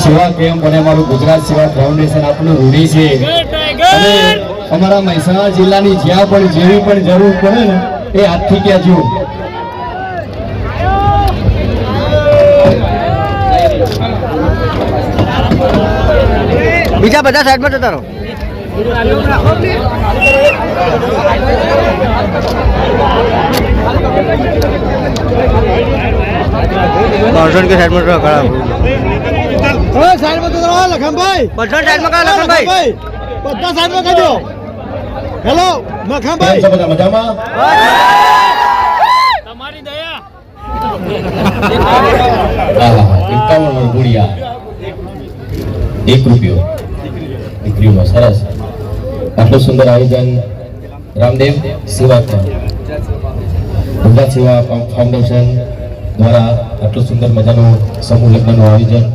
સેવા કેમ્પ અને અમારું ગુજરાત સેવા ફાઉન્ડેશન આપણું રૂઢી છે અને અમારા મહેસાણા જિલ્લાની જ્યાં પણ જેવી પણ જરૂર પડે ને એ હાથથી કહેજો. બીજા બધા સાઈડમાં જતા રહો. पर्सन के साइड में तो खड़ा हो साइड में तो लखन भाई पर्सन साइड में लखन भाई બધા સાઈડ માં કજો. હેલો લખન ભાઈ બધા મજામાં તમારી દયા. હા 51 ગુડિયા 1 રૂપિયો દીકરીઓમાં સરસ. આટલું સુંદર આયોજન રામદેવ સેવા ગુજરાત સેવા ફાઉન્ડેશન દ્વારા આટલું સુંદર મજાનું સમૂહ લગ્નનું આયોજન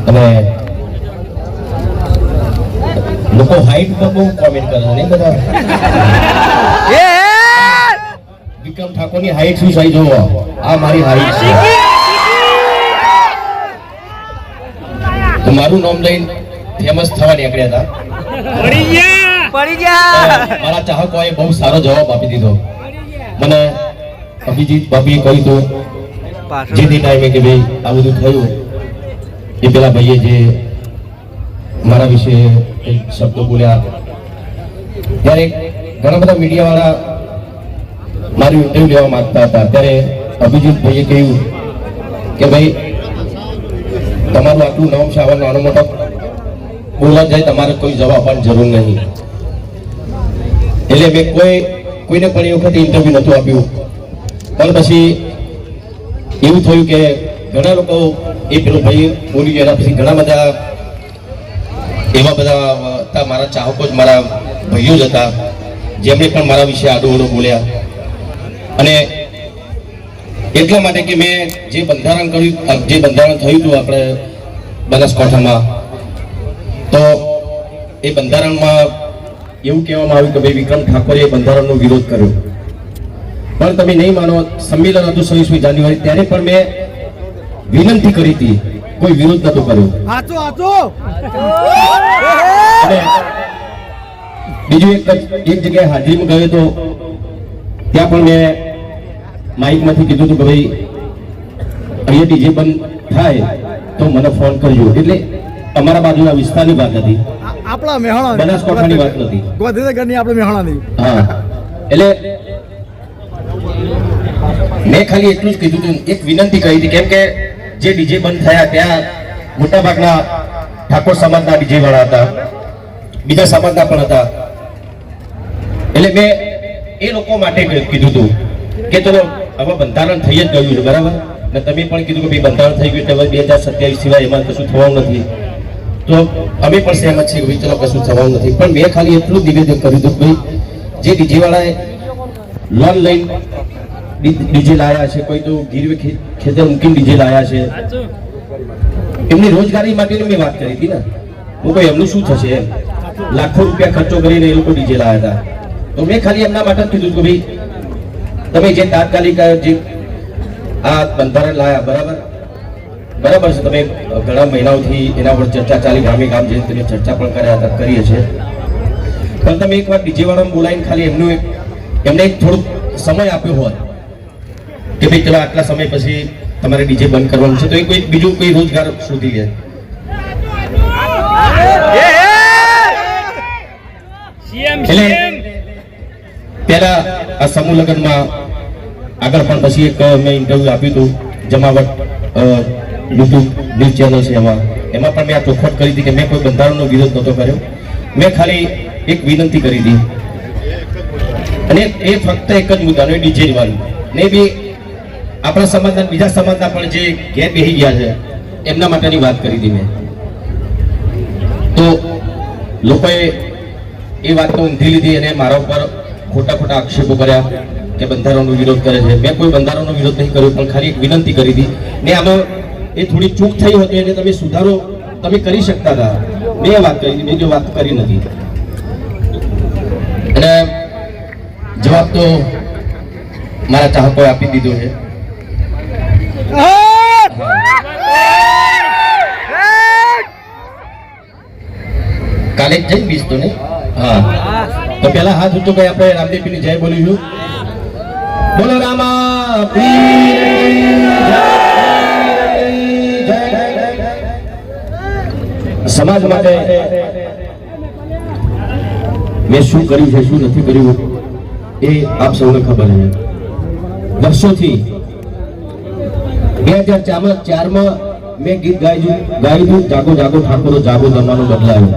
અને લોકો હાઈટ પર બહુ કોમેન્ટ કરે છે ને બધા. વિક્રમ ઠાકોરની હાઈટ શું સહી જોવો. આ મારી હાઈટ છે તો મારું નામ લઈને ફેમસ થવા નીકળ્યા હતા. પડી ગયા. મારા ચાહકોએ બહુ સારો જવાબ આપી દીધો. મને અભિજીત બાપીએ કહ્યું હતું જે તે ટાઈમે કે ભાઈ આ બધું થયું એ પેલા ભાઈએ જે મારા વિશે શબ્દો બોલ્યા ત્યારે ઘણા બધા મીડિયાવાળા મારી ઇન્ટરવ્યુ લેવા માંગતા હતા. ત્યારે અભિજીત ભાઈએ કહ્યું કે ભાઈ તમારું આટલું નામ છે, આવા નાનો મોટો બોલા જાય, તમારે કોઈ જવાબ આપવાની જરૂર નહીં. એટલે મેં કોઈને પણ એ વખતે ઇન્ટરવ્યુ નહોતું આપ્યું. પણ પછી એવું થયું કે ઘણા લોકો એ પેલો ભાઈ બોલી ગયા પછી ઘણા બધા એવા બધા હતા મારા ચાહકો જ, મારા ભાઈઓ જ હતા જેમણે પણ મારા વિશે આડું બોલ્યા. અને એટલા માટે કે મેં જે બંધારણ કર્યું, જે બંધારણ થયું હતું આપણે બનાસકાંઠામાં, તો એ બંધારણમાં એવું કહેવામાં આવ્યું કે ભાઈ વિક્રમ ઠાકોરે બંધારણનો વિરોધ કર્યો. પણ તમે નહીં માનો, સંમેલન હતું 26મી જાન્યુઆરી, ત્યારે પણ મેં વિનંતી કરી હતી, કોઈ વિરોધ નતો કર્યો. બીજું એક જગ્યાએ હાજરીમાં ગયો તો ત્યાં પણ મેં માઇકમાંથી કીધું હતું કે ભાઈ અહીંયા ડીજે બંધ થાય તો મને ફોન કરજો. એટલે અમારા બાજુના વિસ્તારની વાત હતી, આપણા મેહાણા બનાસકાંઠાની વાત નથી, ગોધીનગરની આપણે મેહાણાની. હા એટલે મેં ખાલી એટલું જ કીધું હતું, એક વિનંતી કરી હતી. કેમ કે જે ડીજે બંધ થયા ત્યાં મોટા ભાગના ઠાકોર સમાજના ડીજે વાળા હતા, બીજા સમાજના પણ હતા. એટલે મેં એ લોકો માટે કીધું હતું કે ચલો હવે બંધારણ થઈ જ ગયું છે, બરાબર, ને તમે પણ કીધું કે ભાઈ બંધારણ થઈ ગયું એટલે 2027 સિવાય એમાં કશું થવાનું નથી. તો અમે પણ સહેમત છીએ કે ચલો કશું થવાનું નથી. પણ મેં ખાલી એટલું નિવેદન કર્યું હતું કે ભાઈ જે ડીજે વાળાએ લોન લઈને ડીજે લાયા છે, કોઈ તો ગીરવે ખેતર મૂકીને ડીજે લાયા છે, એમની રોજગારી માટેની મેં વાત કરી હતી ને. હું કોઈ એમનું શું થશે એમ, લાખો રૂપિયા ખર્ચો કરીને એ લોકો ડીજે લાયા હતા. તો મેં ખાલી એમના માટે જ કીધું કે ભાઈ તમે જે તાત્કાલિક જે આ બંધારણ લાયા, બરાબર છે, તમે ઘણા મહિનાઓથી એના પર ચર્ચા ચાલી, ગામે ગામ જઈને તમે ચર્ચા પણ કરીએ છીએ. પણ તમે એકવાર ડીજે વાળાને બોલાવીને ખાલી એમને એક થોડુંક સમય આપ્યો હોત કે ભાઈ ચલો આટલા સમય પછી તમારે ડીજે બંધ કરવાનું છે, તો એ કોઈ બીજું કોઈ રોજગાર શોધી લે. પહેલા આ સમૂહ લગ્નમાં આગળ પણ પછી એક મેં ઇન્ટરવ્યુ આપ્યું હતું જમાવટ યુટ્યુબ ન્યૂઝ ચેનલ છે, એમાં પણ મેં આ ચોખવટ કરી હતી કે મેં કોઈ બંધારણનો વિરોધ નહોતો કર્યો. મેં ખાલી એક વિનંતી કરી હતી અને એ ફક્ત એક જ મુદ્દાનો, ડીજે વાળું ને બી આપણા સમાજના બીજા સમાજના પણ જે ઘેર બેસી ગયા છે એમના માટેની વાત કરી હતી મેં. તો લોકોએ એ વાતને ઊંધી લીધી અને મારા ઉપર ખોટા આક્ષેપો કર્યા કે બંધારણનો વિરોધ કરે છે. મેં કોઈ બંધારણનો વિરોધ નહીં કર્યો, પણ ખાલી એક વિનંતી કરી હતી ને આમાં એ થોડી ચૂક થઈ હતી એને તમે સુધારો તમે કરી શકતા હતા. મેં વાત કરી હતી, મેં જો વાત કરી નથી. અને જવાબ તો મારા ચાહકોએ આપી દીધો છે. કાલે જ જઈ બીજ તો ને હા તો પેલા હાથ ઊંચો કરી આપણે રામદેવ પીરની જય બોલીશું. બોલો રામા પીરની જય. સમાજ માટે મેં શું કર્યું છે શું નથી કર્યું એ આપ સૌને ખબર છે. વર્ષોથી 2004માં મેં ગીત ગાયું જાગો જાગો ઠાકોરો જાગો જમાનો બદલાયો.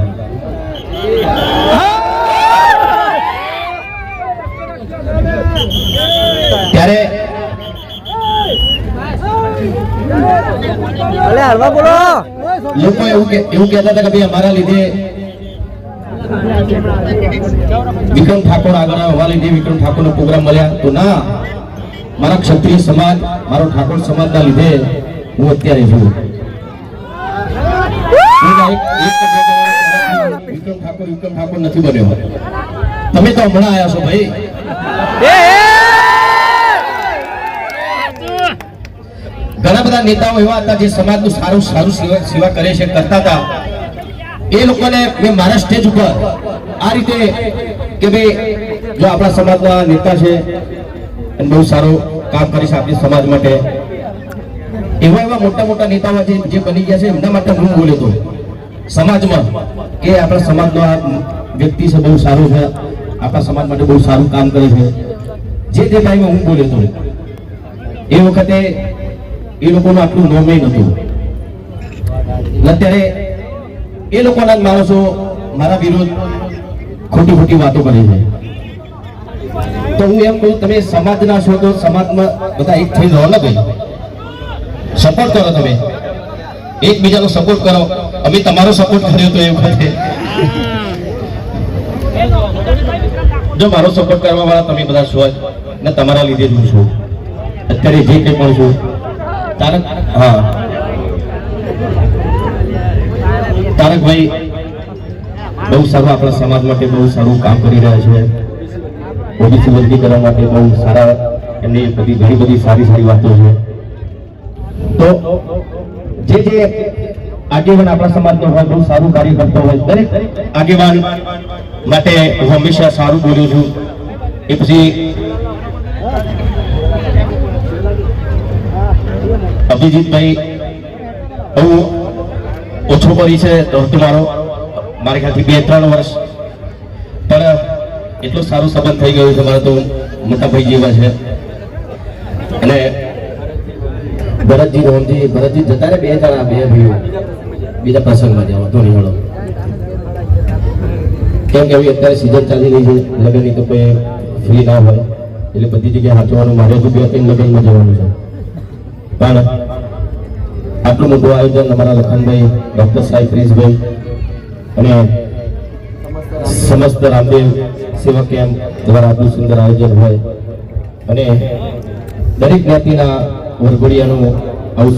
ત્યારે લોકો એવું કહેતા હતા કે ભાઈ અમારા લીધે વિક્રમ ઠાકોર આગળ આવવા લીધે વિક્રમ ઠાકોર નો પ્રોગ્રામ મળ્યા તો ના, મારા ક્ષત્રિય સમાજ મારો ઠાકોર સમાજ ના લીધે હું અત્યારે છું. વિક્રમ ઠાકોર નથી બન્યો. તમે તો હમણાં આવ્યા છો ભાઈ. ઘણા બધા નેતાઓ એવા હતા જે સમાજનું સારું સારું સેવા કરે છે કરતા હતા. એ લોકોને મેં મારા સ્ટેજ ઉપર આ રીતે કે ભાઈ જો આપણા સમાજના નેતા છે અને બહુ સારું કામ કરે છે આપણી સમાજ માટે, એવા મોટા મોટા નેતાઓ જે બની ગયા છે એમના માટે હું બોલ્યો હતો સમાજમાં કે આપણા સમાજનો આ વ્યક્તિ છે બહુ સારું છે, આપણા સમાજ માટે બહુ સારું કામ કરે છે. જે ટાઈમે હું બોલ્યો હતો એ વખતે એ લોકોનું આટલું નોમે નહોતું. અત્યારે એ લોકોના જ માણસો મારા વિરુદ્ધ ખોટી ખોટી વાતો કરે છે. તો હું એમ કહું તમે સમાજના છો તો સમાજમાં બધા એક થઈ રહો ને ભાઈ, સપોર્ટ કરો. તમે એકબીજાનો સપોર્ટ કરો. અમે તમારો સપોર્ટ કર્યો તો એ વખતે જો મારો સપોર્ટ કરવા વાળા તમે બધા છો ને તમારા લીધે જ હું છું અત્યારે જે કંઈ પણ છું. તારકભાઈ બહુ સારું આપણા સમાજ માટે બહુ સારું કામ કરી રહ્યા છે. ઓબીસી વર્ગીકરણ માટે બહુ સારા એમની ઘણી બધી સારી વાતો છે. તો જે આગેવાન આપણા સમાજનો હોય બહુ સારું કાર્ય કરતો હોય દરેક આગેવાન માટે હું હંમેશા સારું બોલ્યો છું. એ પછી અભિજીતભાઈ બહુ ઓછો કરી છે તો મારો મારા ખ્યાલથી 2-3 વર્ષ પણ એટલો સારો સંબંધ થઈ ગયો છે મારા તો મોટા ભાઈ જેવા છે. અને ભરતજી રોમજી ભરતજી જતા રહે, 2 જણા 2 ભાઈઓ બીજા પ્રસંગમાં જવા ધોની હળો કેમ કે અત્યારે સિઝન ચાલી રહી છે લગ્નની તો કોઈ ફ્રી ના હોય એટલે બધી જગ્યાએ હાચવાનું મારે તો 2-3 લગ્નમાં જવાનું છે. પણ આટલું મોટું આયોજન અમારા લખનભાઈ ડોક્ટર સાહેબ ક્રિશભાઈ અને સમસ્ત રામદેવ સેવા કેમ્પ દ્વારા આટલું સુંદર આયોજન હોય અને દરેક જ્ઞાતિના વરઘોડિયાનું આવું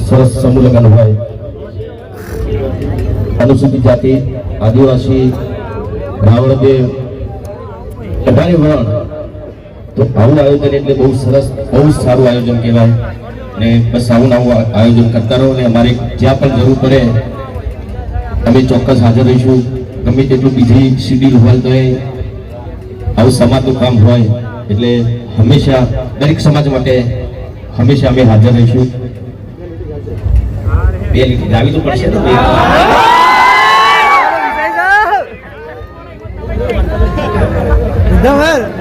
સરસ સમૂહ લગ્ન હોય. અનુસૂચિત જાતિ, આદિવાસી, રાવણદેવ, અઢારે વર્ણ તો આવું આયોજન એટલે બહુ સરસ બહુ સારું આયોજન કહેવાય. ને બસ આવું આયોજન કરતા રહો ને અમારે જ્યાં પણ જરૂર પડે અમે ચોક્કસ હાજર રહીશું. ગમે તેટલું બીજી શિડ્યુલ હોય તો આવું સમાજનું કામ હોય એટલે હંમેશા દરેક સમાજ માટે હંમેશા અમે હાજર રહીશું. 2 લીટી ગાવી તો પડશે ને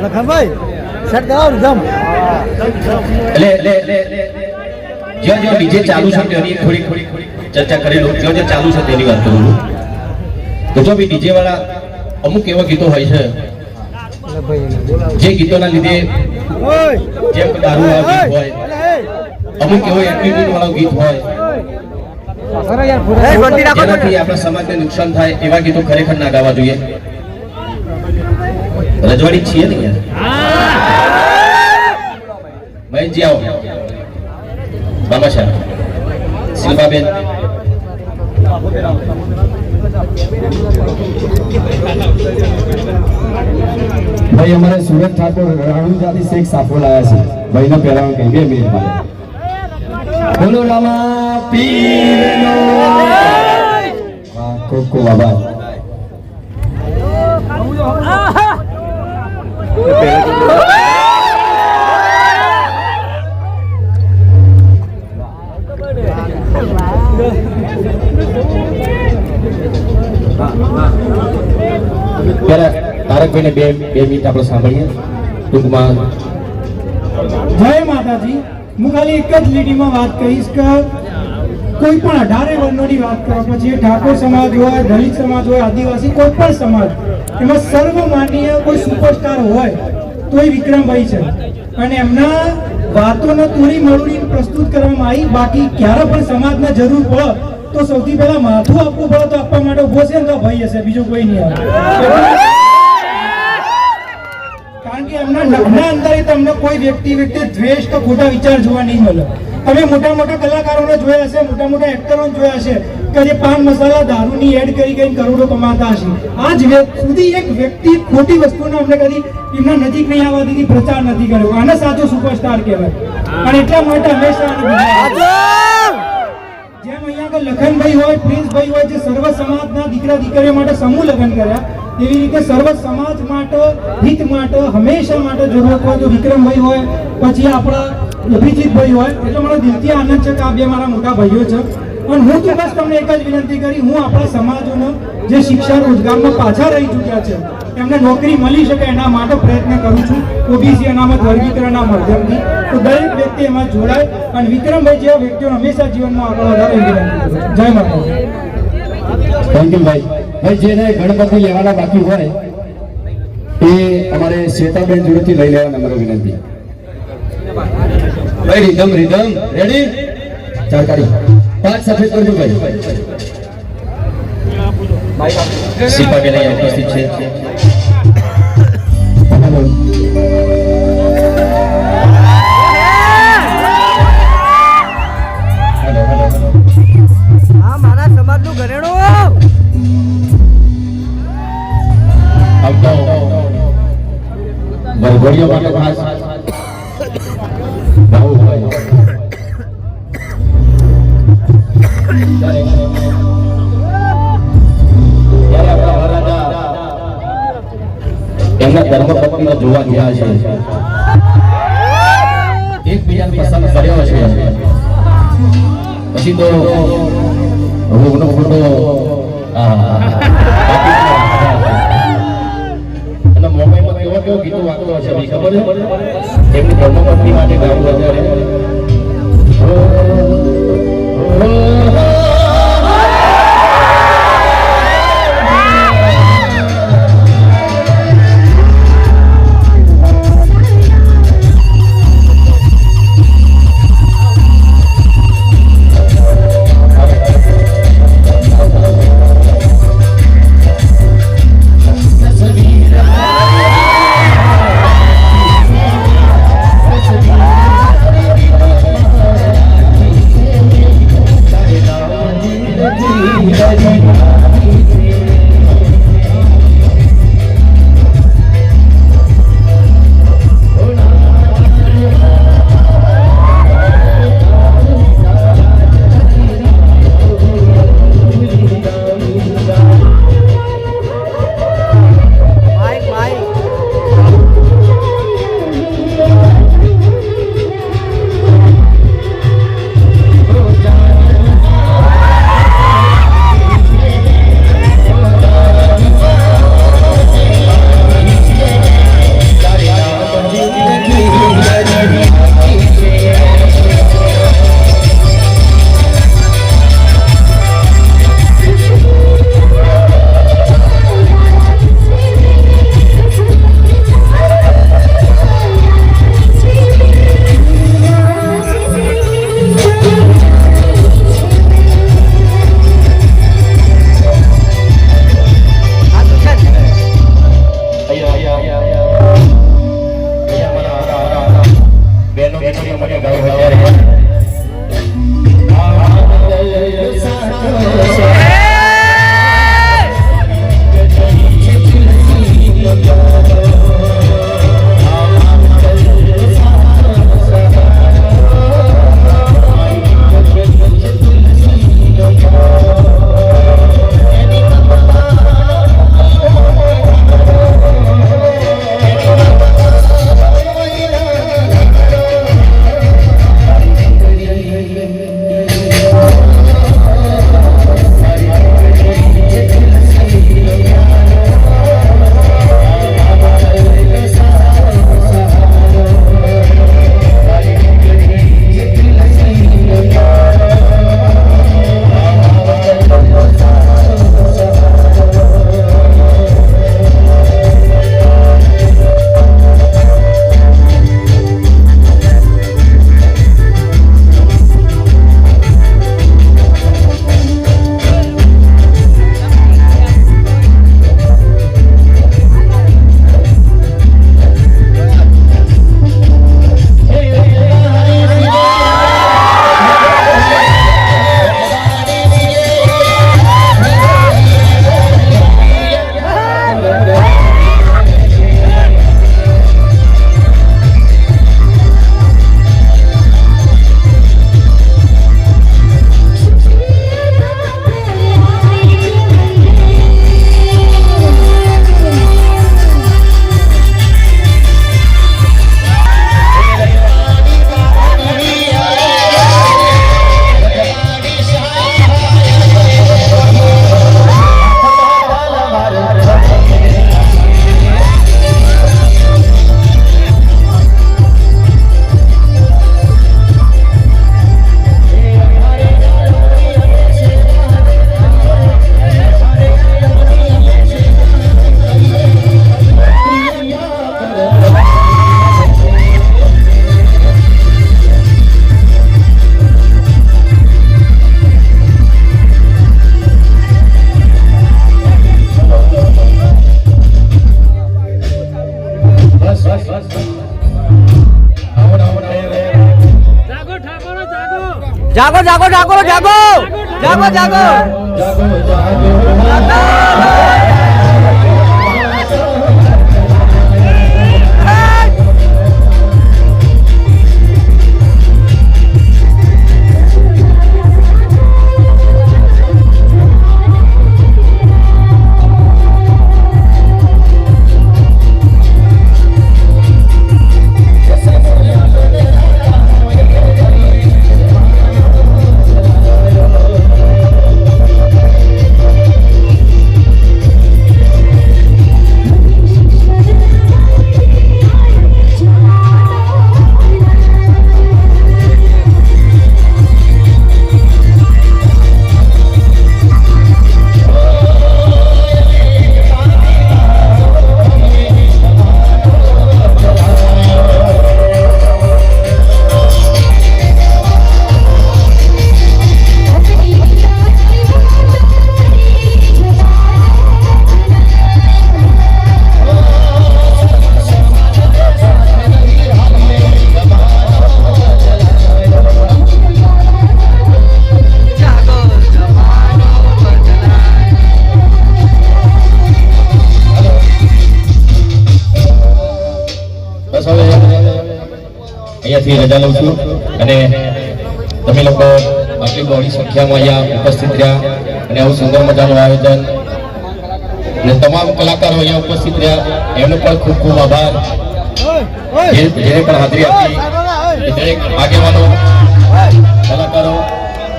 લખનભાઈ સેટ કરાવો જ્યાં ડીજે ચાલુ છે તેની થોડી ચર્ચા કરી લો. જ્યાં ચાલુ છે તેની વાત કરું છું. તો જો બી ડીજે વાળા અમુક એવા ગીતો હોય છે જે ગીતોના લીધે જેમ દારૂ વાળું ગીત હોય, અમુક એવો એટીટ્યુડ વાળું ગીત હોય જેનાથી આપણા સમાજને નુકસાન થાય એવા ગીતો ખરેખર ના ગાવા જોઈએ. રજવાડી છીએ ને યાર. મહેશજી આવો, બામાશા, શિલ્પાબેન ભાઈ અમારે સુરત ઠાકોર રાણુજાથી શેખ સાફો લાયા છે. ભાઈને પહેરાવા કઈ 2 મિનિટ માટે બોલો રામા પીરનો ખૂબ ખૂબ આભાર. ત્યારે તારકભાઈને બે મિનિટ આપણે સાંભળીએ ટૂંકમાં. જય માતાજી. હું ખાલી એક જ લીટીમાં વાત કહીશ કે કોઈ પણ 18 વર્ણોની વાત કરો, પછી એ ઠાકોર સમાજ હોય, દલિત સમાજ હોય, આદિવાસી, કોઈ પણ સમાજ, એમાં સર્વમાનીય કોઈ સુપરસ્ટાર હોય તો એ વિક્રમભાઈ છે. અને એમના વાતોને તોડી મરોડી પ્રસ્તુત કરવામાં આવી. બાકી ક્યારે પણ સમાજને જરૂર પડે તો સૌથી પહેલા માથું આપવું પડે તો આપવા માટે ઉભો છે ને તો ભાઈ હશે, બીજો કોઈ નહીં આવે. કારણ કે એમના અંદર તમને કોઈ વ્યક્તિ દ્વેષ કે ખોટા વિચાર જોવા નહીં મળે. તમે મોટા મોટા કલાકારોને જોયા હશે, મોટા મોટા એક્ટરોને જોયા હશે કે જે પાન મસાલા દારૂની એડ કરી કરોડો કમાતા હશે. આજ સુધી એક વ્યક્તિ ખોટી વસ્તુને અમને કદી એમના નજીક નહીં આવવા દીધી, પ્રચાર નથી કર્યો. આને સાચો સુપરસ્ટાર કહેવાય. અને એટલા માટે હંમેશા જેમ અહીંયા આગળ લખનભાઈ હોય, પ્રિન્સભાઈ હોય, જે સર્વ સમાજના દીકરા દીકરીઓ માટે સમૂહ લગ્ન કર્યા, એવી રીતે સર્વ સમાજ માટે, હિત માટે, હંમેશા માટે જરૂરત હોય તો વિક્રમભાઈ હોય, પછી આપણા અભિજીતભાઈ હોય. એટલે મને દિલથી આનંદ છે કે આ બે મારા મોટા ભાઈઓ છે. અને હું તો બસ તમને એક જ વિનંતી કરી, હું આપણા સમાજોને જે શિક્ષા રોજગારમાં પાછા રહી ચૂક્યા છે એમને નોકરી મળી શકે એના માટે પ્રયત્ન કરું છું, ઓબીસી અનામત વર્ગીકરણના માધ્યમથી. તો દરેક વ્યક્તિ એમાં જોડાય અને વિક્રમભાઈ જેવા વ્યક્તિઓ હંમેશા જીવનમાં આગળ વધારે એવી વિનંતી કરું. જય માતા. થેન્ક યુ ભાઈ. ભાઈ જેને ગણપતિ લેવાના બાકી હોય એ અમારે શ્વેતાબેન જોડેથી લઈ લેવાના અમારો વિનંતી. ભાઈ રીધમ રેડી? ચાર કાઢી 5 સફેદ કરજો ભાઈ. શિલ્પાબેન અહીંયા ઉપસ્થિત છે. મારા સમાજનું ઘરેણું વરઘોડીઓ માટે ખાસ બહુ હોય. ત્યારે આપણા મહારાજા એમના ધર્મપત્નીને જોવા ગયા છે, એકબીજાને પસંદ કર્યો છે. પછી તો રોગનો ખોટો અને મોબાઈલમાં કેવો ગીતો વાગતો હશે ખબર છે? એમની ધર્મપત્ની માટે ગાવું વધારે જાગો જાગો જાગો જાગો જાગો જાગો બસ હવે અહીંયાથી રજા લઉં છું અને તમે લોકો આટલી બહોળી સંખ્યામાં અહીંયા ઉપસ્થિત રહ્યા અને આવું સુંદર મજાનું આયોજન અને તમામ કલાકારો અહીંયા ઉપસ્થિત રહ્યા એમનો પણ ખૂબ ખૂબ આભાર જેને પણ હાજરી આપી એ દરેક આગેવાનો કલાકારો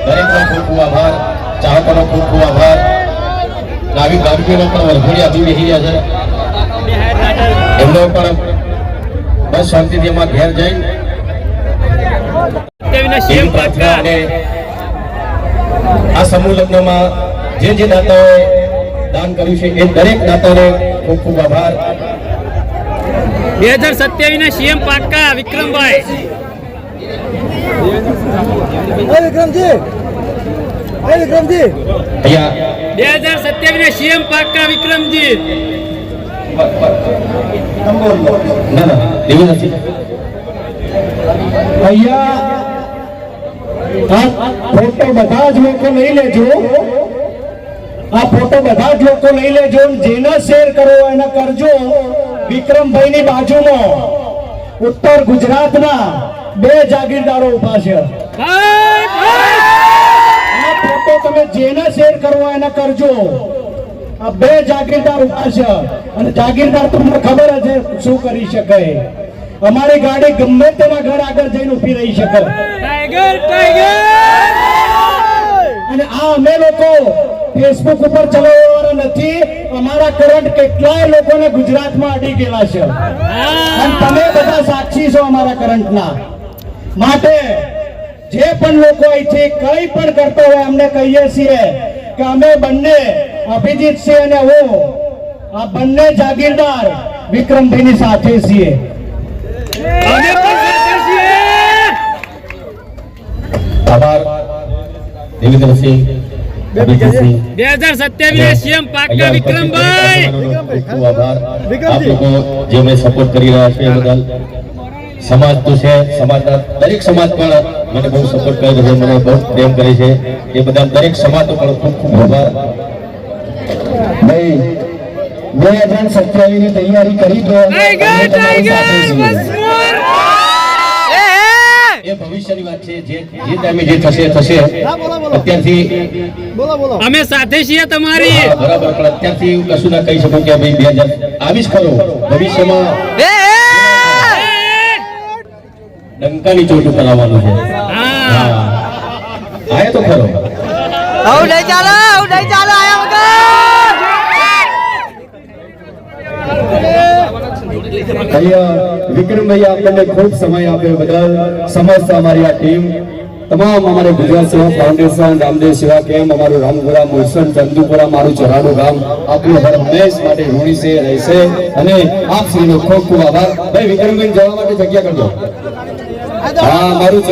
દરેકનો ખૂબ ખૂબ આભાર ચાહકોનો ખૂબ ખૂબ આભાર આવી ગામડીનો પણ વરઘોડી આપી રહી રહ્યા છે એમનો પણ બસ શાંતિથી એમાં ઘેર જઈને એવી પ્રાર્થના અને આ સમૂહ લગ્નમાં જે દાતાઓએ દાન કર્યું છે એ દરેક દાતાઓને ખૂબ ખૂબ આભાર 2027 ના સીએમ પાક્કા વિક્રમભાઈ વિક્રમજી અહીંયા 2027 ના સીએમ પાક્કા વિક્રમજી ના ના એવું નથી અહીંયા આ ફોટો બધા જ લોકો લઈ લેજો આ ફોટો બધા જ લોકો લઈ લેજો જેને શેર કરવો એને કરજો વિક્રમભાઈની બાજુમાં ઉત્તર ગુજરાતના 2 જાગીરદારો ઉભા છે આ ફોટો તમે જેને શેર કરવો એને કરજો આ 2 જાગીરદાર ઉભા છે અને જાગીરદાર તમને ખબર જ છે શું કરી શકે અમારી ગાડી ગમે તેના ઘર આગળ જઈને ઊભી રહી શકે ટાઈગર ટાઈગર અને આ અમે લોકો ફેસબુક ઉપર ચલાવવાના નથી અમારા કરંટ કેટલાય લોકોને ગુજરાતમાં અડી ગયેલા છે અને તમે બધા સાક્ષી છો અમારા કરંટના માટે જે પણ લોકો અહીંથી કંઈ પણ કરતો હોય અમને કહીએ છીએ કે અમે બંને અભિજીત સિંહ અને હું આ બંને જાગીરદાર વિક્રમભાઈની સાથે છીએ અમે પણ સાથે છીએ આભાર દેવેન્દ્રસિંહ અભિજીતસિંહ 2027 ના સીએમ પાક્કા વિક્રમભાઈ ખૂબ ખૂબ આભાર આપ લોકો જે મને સપોર્ટ કરી રહ્યા છે એ બદલ સમાજ તો છે સમાજના દરેક સમાજ પણ મને બહુ સપોર્ટ કરે છે મને બહુ પ્રેમ કરે છે એ બધા દરેક સમાજનો પણ ખૂબ ખૂબ આભાર ભાઈ 2027 ની તૈયારી કરી દો ટાઈગર ટાઈગર મસ્મોર એ ભવિષ્યની વાત છે જે ટાઈમે જે થશે થશે અત્યારથી અમે સાથે છીએ તમારી હા, બરાબર પણ અત્યારથી હું કશું ના કહી શકું કે ભાઈ 2000 આવીશ ખરો ભવિષ્યમાં ડંકાની ચોટ ઉપર આવવાનું છે હા આયા તો ખરો આવું નહીં ચાલે આયા વગર અહીંયા વિક્રમભાઈ આપણને ખૂબ સમય આપ્યો બદલ સમસ્ત અમારી આ ટીમ તમામ અમારે ગુજરાત સેવા ફાઉન્ડેશન રામદેવ સેવા કેમ્પ અમારું રામપુરા મુલસન ચંદુપુરા મારું ચરાનું ગામ આપણું હર હંમેશ માટે ઋણી છે રહેશે અને આપ શ્રીનો ખૂબ ખૂબ આભાર ભાઈ વિક્રમભાઈ જવા માટે જગ્યા કરજો હા મારું